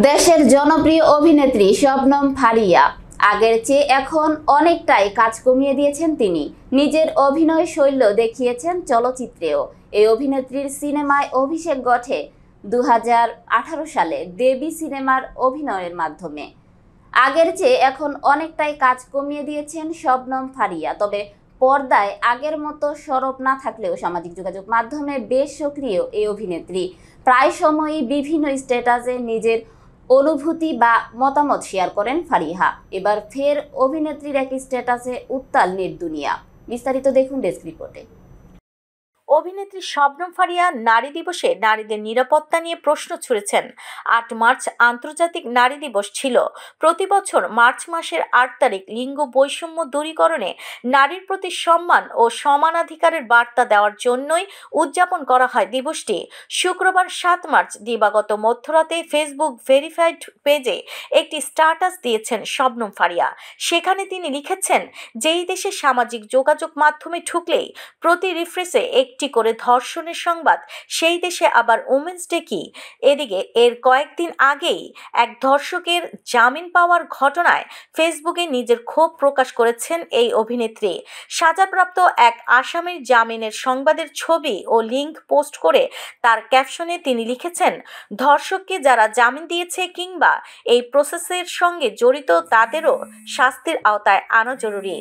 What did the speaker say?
দেশের জনপ্রিয় অভিনেত্রী শবনম ফারিয়া আগের চেয়ে এখন অনেকটাই কাজ কমিয়ে দিয়েছেন তিনি। নিজের অভিনয় শৈলী দেখিয়েছেন চলচ্চিত্রেও। এই অভিনেত্রীর সিনেমায় অভিষেক ঘটে 2018 সালে দেবী সিনেমার অভিনয়ের মাধ্যমে। আগের চেয়ে এখন অনেকটাই কাজ কমিয়ে দিয়েছেন শবনম ফারিয়া। তবে পর্দায় আগের মতো সরব না থাকলেও সামাজিক যোগাযোগ মাধ্যমে বেশ সক্রিয় এই অভিনেত্রী। প্রায় সময়ই বিভিন্ন স্ট্যাটাসে নিজের অনুভূতি বা মতামত শেয়ার করেন ফারিহা। এবার ফের অভিনেত্রীর এক স্ট্যাটাসে উত্তাল নেট দুনিয়া। বিস্তারিত দেখুন ডেস্ক রিপোর্টে। অভিনেত্রী শবনম ফারিয়া নারী দিবসে নারীদের নিরাপত্তা নিয়ে প্রশ্ন ছুড়েছেন। ৮ মার্চ আন্তর্জাতিক নারী দিবস ছিল। প্রতি বছর মার্চ মাসের ৮ তারিখ লিঙ্গ বৈষম্য দূরীকরণে নারীর প্রতি সম্মান ও সমানাধিকারের বার্তা দেওয়ার জন্যই উদযাপন করা হয় দিবসটি। শুক্রবার ৭ মার্চ দিবাগত মধ্যরাতে ফেসবুক ভেরিফাইড পেজে একটি স্ট্যাটাস দিয়েছেন শবনম ফারিয়া। সেখানে তিনি লিখেছেন, যেই দেশে সামাজিক যোগাযোগ মাধ্যমে ঢুকলেই প্রতি রিফ্রেশে একটি করে ধর্ষণের সংবাদ, সেই দেশে আবার উমেন্স ডে কি? এদিকে এর কয়েকদিন আগেই এক ধর্ষকের জামিন পাওয়ার ঘটনায় ফেসবুকে নিজের ক্ষোভ প্রকাশ করেছেন এই অভিনেত্রী। সাজাপ্রাপ্ত এক আসামির জামিনের সংবাদের ছবি ও লিঙ্ক পোস্ট করে তার ক্যাপশনে তিনি লিখেছেন, ধর্ষককে যারা জামিন দিয়েছে কিংবা এই প্রসেসের সঙ্গে জড়িত তাদেরও শাস্তির আওতায় আনা জরুরি।